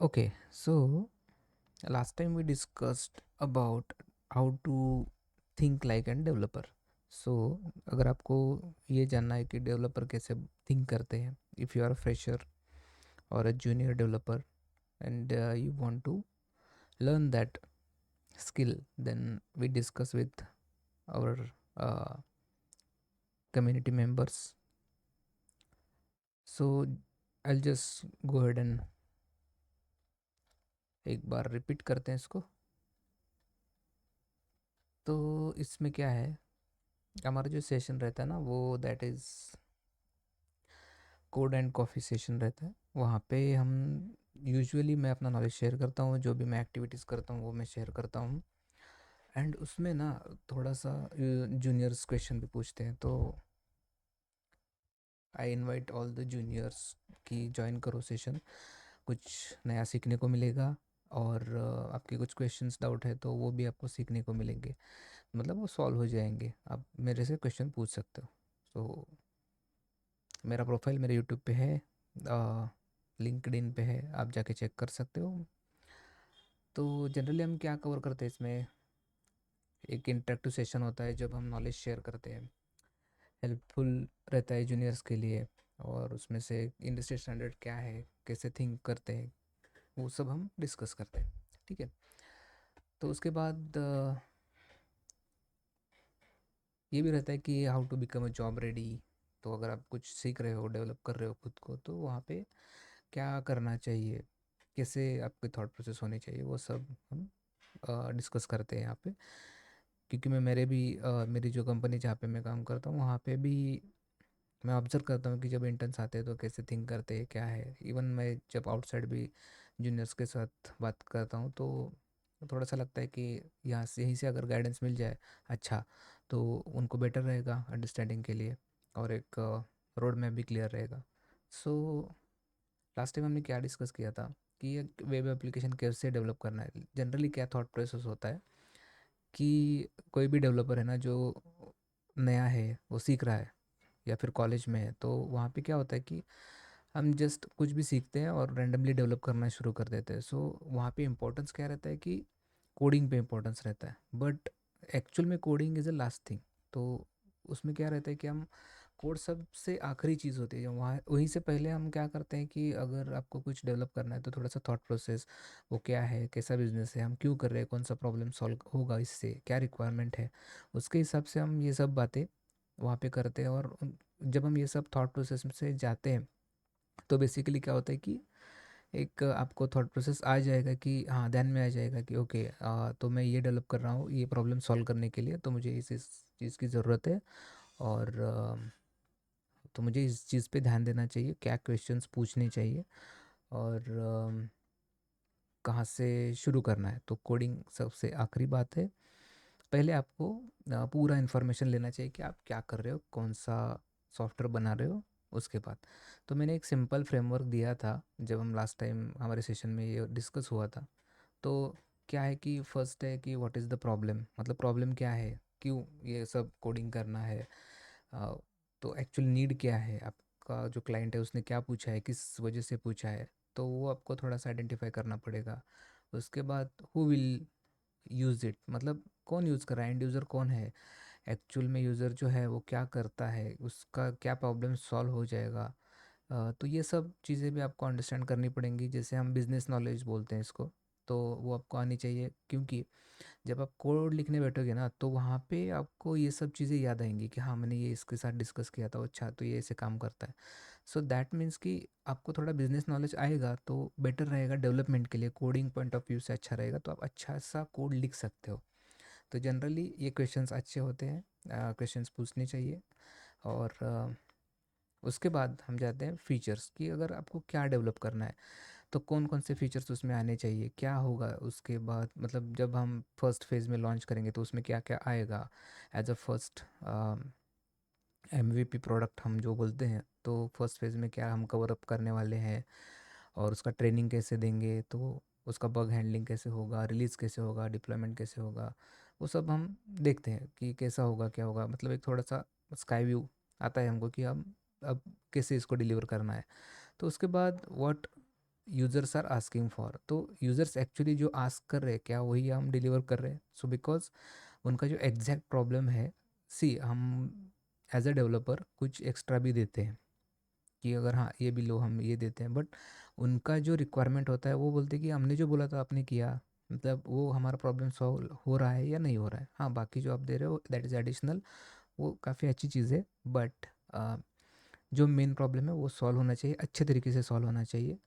Okay, so last time we discussed about how to think like an developer. So अगर आपको ये जानना है कि डेवलपर कैसे थिंक करते हैं, if you are a fresher or a junior developer and you want to learn that skill, then we discuss with our uh, community members. So I'll just go ahead and एक बार repeat करते हैं इसको. तो इसमें क्या है, हमारा जो सेशन रहता है ना, वो that is code and coffee session रहता है. वहाँ पे हम यूजुअली मैं अपना नॉलेज शेयर करता हूँ, जो भी मैं एक्टिविटीज़ करता हूँ वो मैं शेयर करता हूँ. एंड उसमें ना थोड़ा सा जूनियर्स क्वेश्चन भी पूछते हैं, तो I invite all the juniors कि ज्वाइन करो सेशन. कुछ नया सीखने को मिलेगा, और आपके कुछ क्वेश्चंस डाउट है तो वो भी आपको सीखने को मिलेंगे. मतलब वो सॉल्व हो जाएंगे, आप मेरे से क्वेश्चन पूछ सकते हो. तो मेरा प्रोफाइल मेरे यूट्यूब पे है, लिंक्डइन पे है, आप जाके चेक कर सकते हो. तो जनरली हम क्या कवर करते हैं इसमें, एक इंटरेक्टिव सेशन होता है जब हम नॉलेज शेयर करते हैं. हेल्पफुल रहता है जूनियर्स के लिए, और उसमें से इंडस्ट्री स्टैंडर्ड क्या है, कैसे थिंक करते हैं, वो सब हम डिस्कस करते हैं. ठीक है. तो उसके बाद ये भी रहता है कि how to become a job ready. तो अगर आप कुछ सीख रहे हो, डेवलप कर रहे हो खुद को, तो वहाँ पे क्या करना चाहिए, कैसे आपकी थॉट प्रोसेस होनी चाहिए, वो सब हम डिस्कस करते हैं यहाँ पे. क्योंकि मैं मेरी जो कंपनी जहाँ पे मैं काम करता हूँ, वहाँ पे भी मैं ऑब्ज़र्व करता हूँ कि जब इंटर्न्स आते हैं तो कैसे थिंक करते हैं, क्या है. इवन मैं जब आउटसाइड भी जूनियर्स के साथ बात करता हूँ, तो थोड़ा सा लगता है कि यहाँ से यहीं से अगर गाइडेंस मिल जाए अच्छा, तो उनको बेटर रहेगा अंडरस्टैंडिंग के लिए, और एक रोड मैप भी क्लियर रहेगा. सो लास्ट टाइम हमने क्या डिस्कस किया था कि एक वेब एप्लीकेशन कैसे डेवलप करना है. जनरली क्या थॉट प्रोसेस होता है कि कोई भी डेवलपर है ना, जो नया है, वो सीख रहा है या फिर कॉलेज में है, तो वहाँ पे क्या होता है कि हम जस्ट कुछ भी सीखते हैं और रैंडमली डेवलप करना शुरू कर देते हैं. सो वहाँ पे इम्पोर्टेंस क्या रहता है कि कोडिंग पे इम्पोर्टेंस रहता है, बट एक्चुअल में coding is a last thing. तो उसमें क्या रहता है कि हम कोड सबसे आखिरी चीज़ होती है, वहाँ वहीं से पहले हम क्या करते हैं कि अगर आपको कुछ डेवलप करना है तो थोड़ा सा थॉट प्रोसेस, वो क्या है, कैसा बिजनेस है, हम क्यों कर रहे हैं, कौन सा प्रॉब्लम सॉल्व होगा इससे, क्या रिक्वायरमेंट है, उसके हिसाब से हम ये सब बातें वहाँ पे करते हैं. और जब हम ये सब थॉट प्रोसेस से जाते हैं, तो बेसिकली क्या होता है कि एक आपको थॉट प्रोसेस आ जाएगा कि हाँ, ध्यान में आ जाएगा कि ओके, तो मैं ये डेवलप कर रहा हूँ ये प्रॉब्लम सॉल्व करने के लिए, तो मुझे इस चीज़ की ज़रूरत है. और तो मुझे इस चीज़ पे ध्यान देना चाहिए, क्या क्वेश्चंस पूछने चाहिए, और कहाँ से शुरू करना है. तो कोडिंग सबसे आखिरी बात है. पहले आपको पूरा इन्फॉर्मेशन लेना चाहिए कि आप क्या कर रहे हो, कौन सा सॉफ्टवेयर बना रहे हो. उसके बाद तो मैंने एक सिंपल फ्रेमवर्क दिया था जब हम लास्ट टाइम हमारे सेशन में ये डिस्कस हुआ था. तो क्या है कि फर्स्ट है कि व्हाट इज़ द प्रॉब्लम, मतलब प्रॉब्लम क्या है, क्यों ये सब कोडिंग करना है. अ, तो एक्चुअल नीड क्या है, आपका जो क्लाइंट है उसने क्या पूछा है, किस वजह से पूछा है, तो वो आपको थोड़ा सा आइडेंटिफाई करना पड़ेगा. उसके बाद हु विल यूज़ इट, मतलब कौन यूज़ कर रहा है, एंड यूज़र कौन है, एक्चुअल में यूज़र जो है वो क्या करता है, उसका क्या प्रॉब्लम सॉल्व हो जाएगा. तो ये सब चीज़ें भी आपको अंडरस्टैंड करनी पड़ेंगी, जैसे हम बिजनेस नॉलेज बोलते हैं इसको. तो वो आपको आनी चाहिए, क्योंकि जब आप कोड लिखने बैठोगे ना, तो वहाँ पे आपको ये सब चीज़ें याद आएंगी कि हाँ, मैंने ये इसके साथ डिस्कस किया था, अच्छा तो ये ऐसे काम करता है. सो दैट मीन्स कि आपको थोड़ा बिजनेस नॉलेज आएगा तो बेटर रहेगा डेवलपमेंट के लिए, कोडिंग पॉइंट ऑफ व्यू से अच्छा रहेगा, तो आप अच्छा सा कोड लिख सकते हो. तो जनरली ये क्वेश्चंस अच्छे होते हैं, क्वेश्चंस पूछने चाहिए. और उसके बाद हम जाते हैं फीचर्स की, अगर आपको क्या डेवलप करना है तो कौन कौन से फीचर्स उसमें आने चाहिए, क्या होगा उसके बाद, मतलब जब हम फर्स्ट फेज़ में लॉन्च करेंगे तो उसमें क्या क्या आएगा as a first MVP product हम जो बोलते हैं. तो फर्स्ट फेज़ में क्या हम कवर अप करने वाले हैं, और उसका ट्रेनिंग कैसे देंगे, तो उसका बग हैंडलिंग कैसे होगा, रिलीज़ कैसे होगा, डिप्लॉयमेंट कैसे होगा, वो सब हम देखते हैं कि कैसा होगा, क्या होगा. मतलब एक थोड़ा सा स्काई व्यू आता है हमको कि हम अब कैसे इसको डिलीवर करना है. तो उसके बाद what users are asking for, तो यूज़र्स एक्चुअली जो आस्क कर रहे हैं क्या वही हम डिलीवर कर रहे हैं? सो बिकॉज उनका जो एग्जैक्ट प्रॉब्लम है, सी हम एज अ डेवलपर कुछ एक्स्ट्रा भी देते हैं कि अगर हाँ ये भी लो, हम ये देते हैं, बट उनका जो रिक्वायरमेंट होता है वो बोलते हैं कि हमने जो बोला था आपने किया, मतलब वो हमारा प्रॉब्लम सॉल्व हो रहा है या नहीं हो रहा है। हाँ, बाकी जो आप दे रहे हो दैट इज़ एडिशनल, वो काफ़ी अच्छी चीज़ है, बट जो मेन प्रॉब्लम है वो सॉल्व होना चाहिए, अच्छे तरीके से सॉल्व होना चाहिए,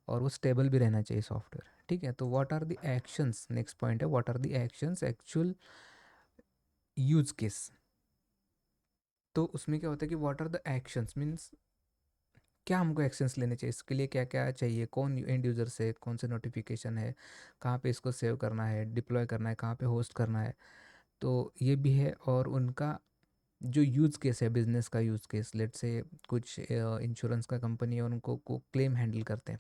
और वो स्टेबल भी रहना चाहिए सॉफ्टवेयर। ठीक है, तो what are the actions, next point है what are the actions actual use case. तो उसमें क्या होता है कि what are the actions means क्या हमको एक्शंस लेने चाहिए, इसके लिए क्या क्या चाहिए, कौन एंड यूज़र से कौन से नोटिफिकेशन है, कहाँ पे इसको सेव करना है, डिप्लॉय करना है, कहाँ पे होस्ट करना है, तो ये भी है। और उनका जो यूज़ केस है, बिजनेस का यूज़ केस, लेट से कुछ इंश्योरेंस का कंपनी है, उनको को क्लेम हैंडल करते हैं,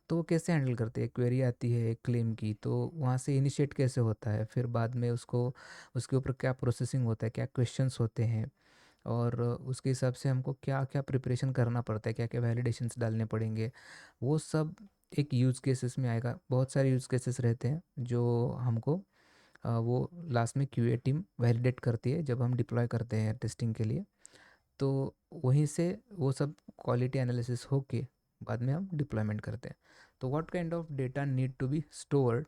तो वो कैसे हैंडल करते हैं, क्वेरी आती है एक क्लेम की, तो वहाँ से इनिशिएट कैसे होता है, फिर बाद में उसको उसके ऊपर क्या प्रोसेसिंग होता है, क्या क्वेश्चंस होते हैं, और उसके हिसाब से हमको क्या क्या प्रिपरेशन करना पड़ता है, क्या क्या वैलिडेशंस डालने पड़ेंगे, वो सब एक यूज़ केसेस में आएगा। बहुत सारे यूज़ केसेस रहते हैं जो हमको वो लास्ट में क्यूए टीम वैलिडेट करती है जब हम डिप्लॉय करते हैं टेस्टिंग के लिए। तो वहीं से वो सब क्वालिटी एनालिसिस होके बाद में हम डिप्लॉयमेंट करते हैं। तो what kind of data need to be stored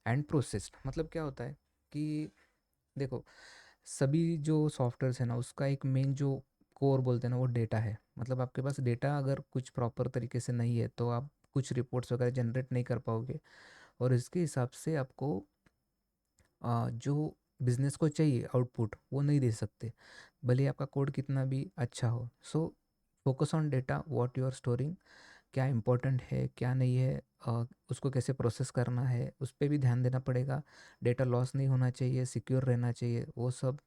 and processed, मतलब क्या होता है कि देखो, सभी जो सॉफ्टवेयर्स है ना, उसका एक मेन जो कोर बोलते हैं ना वो डेटा है। मतलब आपके पास डेटा अगर कुछ प्रॉपर तरीके से नहीं है तो आप कुछ रिपोर्ट्स वगैरह जनरेट नहीं कर पाओगे, और इसके हिसाब से आपको जो बिजनेस को चाहिए आउटपुट वो नहीं दे सकते, भले ही आपका कोड कितना भी अच्छा हो। So focus on data, what you are storing, क्या इंपॉर्टेंट है क्या नहीं है, उसको कैसे प्रोसेस करना है उस पर भी ध्यान देना पड़ेगा। डेटा लॉस नहीं होना चाहिए, सिक्योर रहना चाहिए, वो सब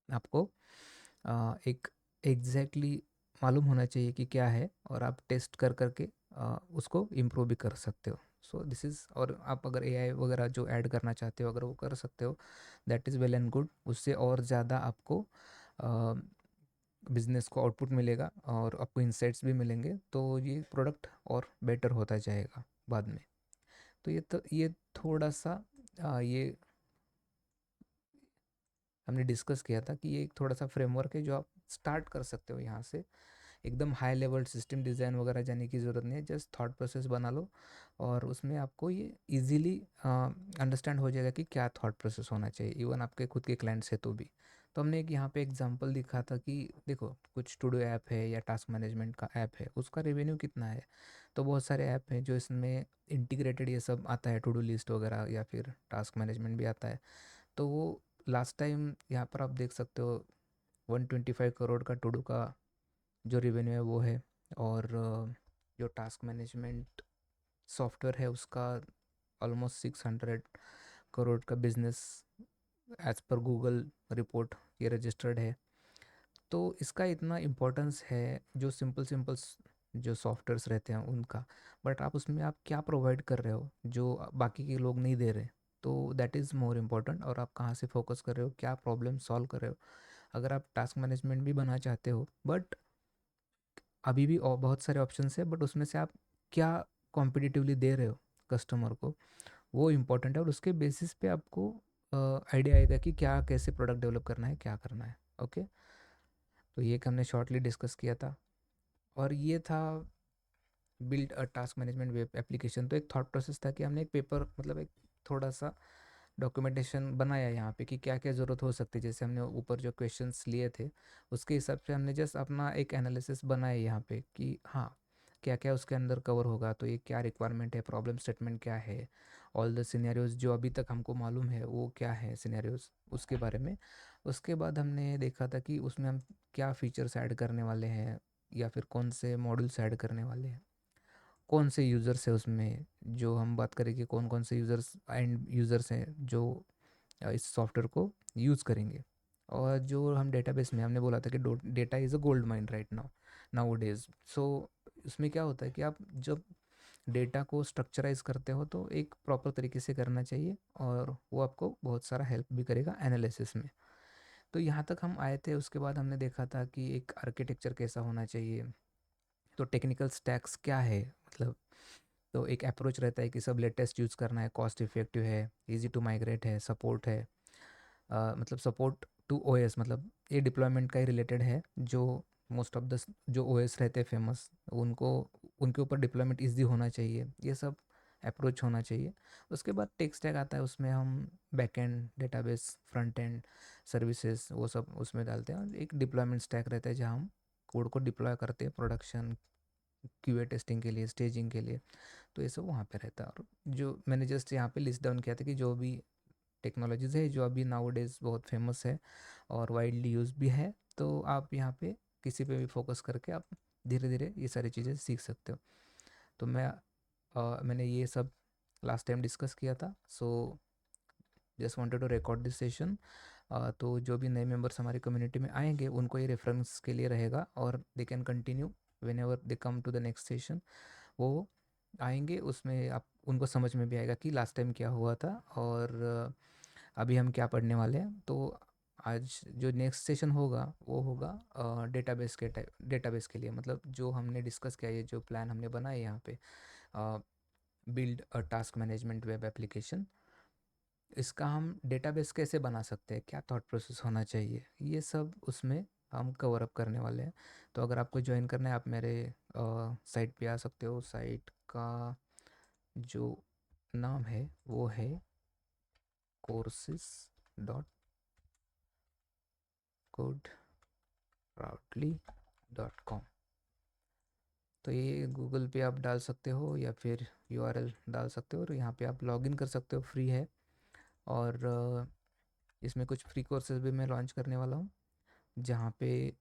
आपको एक एग्जैक्टली मालूम होना चाहिए कि क्या है, और आप टेस्ट कर करके उसको इम्प्रूव भी कर सकते हो। सो दिस इज़, और आप अगर एआई वगैरह जो ऐड करना चाहते हो अगर वो कर सकते हो, that is well and good, उससे और ज़्यादा आपको बिजनेस को आउटपुट मिलेगा और आपको इंसाइट्स भी मिलेंगे, तो ये प्रोडक्ट और बेटर होता जाएगा बाद में। तो ये थोड़ा सा ये हमने डिस्कस किया था कि ये एक थोड़ा सा फ्रेमवर्क है जो आप स्टार्ट कर सकते हो यहाँ से। एकदम हाई लेवल सिस्टम डिज़ाइन वगैरह जाने की ज़रूरत नहीं है, जस्ट थॉट प्रोसेस बना लो, और उसमें आपको ये इजीली अंडरस्टैंड हो जाएगा कि क्या थॉट प्रोसेस होना चाहिए, इवन आपके खुद के क्लाइंट्स है तो भी। तो हमने एक यहाँ पे एग्जांपल दिखा था कि देखो कुछ टू डू ऐप है या टास्क मैनेजमेंट का ऐप है, उसका रेवेन्यू कितना है। तो बहुत सारे ऐप हैं जो इसमें इंटीग्रेटेड ये सब आता है, टू डू लिस्ट वगैरह या फिर टास्क मैनेजमेंट भी आता है। तो वो लास्ट टाइम यहाँ पर आप देख सकते हो 125 करोड़ का टू डू का जो रेवेन्यू है वो है, और जो टास्क मैनेजमेंट सॉफ्टवेयर है उसका ऑलमोस्ट 600 करोड़ का business as per Google report ये रजिस्टर्ड है। तो इसका इतना इम्पोर्टेंस है जो सिंपल सिंपल जो सॉफ्टवेयर्स रहते हैं उनका, बट आप उसमें आप क्या प्रोवाइड कर रहे हो जो बाकी के लोग नहीं दे रहे, तो दैट इज़ मोर इम्पोर्टेंट। और आप कहाँ से फोकस कर रहे हो, क्या प्रॉब्लम सॉल्व कर रहे हो। अगर आप टास्क मैनेजमेंट भी बना चाहते हो, बट अभी भी और बहुत सारे ऑप्शंस है, बट उसमें से आप क्या कॉम्पिटिटिवली दे रहे हो कस्टमर को, वो इम्पोर्टेंट है, और उसके बेसिस पे आपको आइडिया आएगा कि क्या कैसे प्रोडक्ट डेवलप करना है, क्या करना है। ओके, तो ये एक हमने शॉर्टली डिस्कस किया था, और ये था build a task management web application. तो एक थॉट प्रोसेस था कि हमने एक पेपर, मतलब एक थोड़ा सा डॉक्यूमेंटेशन बनाया यहाँ पे कि क्या क्या ज़रूरत हो सकती है, जैसे हमने ऊपर जो क्वेश्चंस लिए थे उसके हिसाब से हमने जस्ट अपना एक एनालिसिस बनाया यहाँ पे कि हाँ क्या क्या उसके अंदर कवर होगा, तो ये क्या रिक्वायरमेंट है, प्रॉब्लम स्टेटमेंट क्या है, ऑल द सिनेरियोज जो अभी तक हमको मालूम है वो क्या है सिनेरियोज उसके बारे में। उसके बाद हमने देखा था कि उसमें हम क्या फीचर्स ऐड करने वाले हैं, या फिर कौन से मॉड्यूल्स ऐड करने वाले हैं, कौन से यूज़र्स है उसमें, जो हम बात करें कि कौन कौन से यूज़र्स एंड यूज़र्स हैं जो इस सॉफ्टवेयर को यूज़ करेंगे। और जो हम डेटाबेस में हमने बोला था कि data is a gold mine right now days. So इसमें क्या होता है कि आप जब डेटा को स्ट्रक्चराइज करते हो तो एक प्रॉपर तरीके से करना चाहिए, और वो आपको बहुत सारा हेल्प भी करेगा एनालिसिस में। तो यहाँ तक हम आए थे, उसके बाद हमने देखा था कि एक आर्किटेक्चर कैसा होना चाहिए, तो टेक्निकल स्टैक्स क्या है, मतलब तो एक अप्रोच रहता है कि सब लेटेस्ट यूज़ करना है, कॉस्ट इफ़ेक्टिव है, ईज़ी टू माइग्रेट है, सपोर्ट है। मतलब सपोर्ट टू ओएस, मतलब ये डिप्लॉयमेंट का ही रिलेटेड है। जो मोस्ट ऑफ द जो ओएस रहते हैं फेमस, उनको उनके ऊपर डिप्लॉयमेंट ईजी होना चाहिए, ये सब अप्रोच होना चाहिए। उसके बाद टेक स्टैक आता है, उसमें हम backend, database, front end services वो सब उसमें डालते हैं। और एक डिप्लॉयमेंट स्टैक रहता है जहाँ हम कोड को डिप्लॉय करते हैं प्रोडक्शन, क्यूए टेस्टिंग के लिए, स्टेजिंग के लिए। तो ये सब वहाँ पे रहता है। और जो मैंने जस्ट यहाँ पे लिस्ट डाउन किया था कि जो भी टेक्नोलॉजीज़ है जो अभी नाउ डेज़ बहुत फेमस है और वाइडली यूज भी है, तो आप यहाँ पे किसी पे भी फोकस करके आप धीरे धीरे ये सारी चीज़ें सीख सकते हो। तो मैंने ये सब लास्ट टाइम डिस्कस किया था। So just wanted to record this session. तो जो भी नए मेंबर्स हमारी कम्युनिटी में आएंगे उनको ये रेफरेंस के लिए रहेगा, और they can continue whenever they come to the next session. वो आएंगे, उसमें आप उनको समझ में भी आएगा कि लास्ट टाइम क्या हुआ था और अभी हम क्या पढ़ने वाले हैं। तो आज जो नेक्स्ट सेशन होगा वो होगा डेटाबेस के लिए, मतलब जो हमने डिस्कस किया, ये जो प्लान हमने बनाया यहाँ पे, build a task management web application, इसका हम डेटाबेस कैसे बना सकते हैं, क्या थॉट प्रोसेस होना चाहिए, ये सब उसमें हम कवर अप करने वाले हैं। तो अगर आपको ज्वाइन करना है, आप मेरे साइट पे आ सकते हो। साइट का जो नाम है वो है courses.codeproudly.com। तो ये गूगल पे आप डाल सकते हो या फिर यूआरएल डाल सकते हो, और यहाँ पे आप लॉगिन कर सकते हो, फ्री है। और इसमें कुछ फ्री कोर्सेज भी मैं लॉन्च करने वाला हूँ, जहाँ पे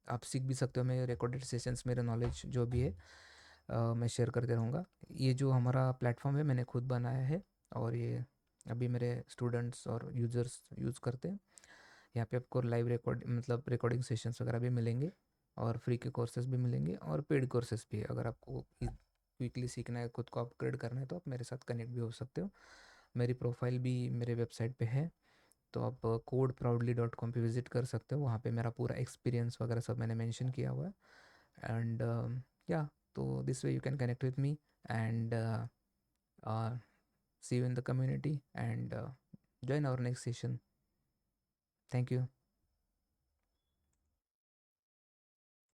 आप सीख भी सकते हो। मेरे रिकॉर्डेड सेशंस, मेरे नॉलेज जो भी है मैं शेयर करते रहूँगा। ये जो हमारा प्लेटफॉर्म है मैंने खुद बनाया है, और ये अभी मेरे स्टूडेंट्स और यूज़र्स यूज़ करते हैं। यहाँ पे आपको लाइव रिकॉर्ड, मतलब रिकॉर्डिंग सेशंस वगैरह भी मिलेंगे, और फ्री के कोर्सेज भी मिलेंगे, और पेड कोर्सेज भी है। अगर आपको क्विकली सीखना है, खुद को अपग्रेड करना है, तो आप मेरे साथ कनेक्ट भी हो सकते हो। मेरी प्रोफाइल भी मेरे वेबसाइट पे है, तो आप codeproudly.com पे विज़िट कर सकते हो। वहाँ पे मेरा पूरा एक्सपीरियंस वगैरह सब मैंने मेंशन किया हुआ है। एंड या, तो this way you can connect with me and see you in the community and join our next session. Thank you.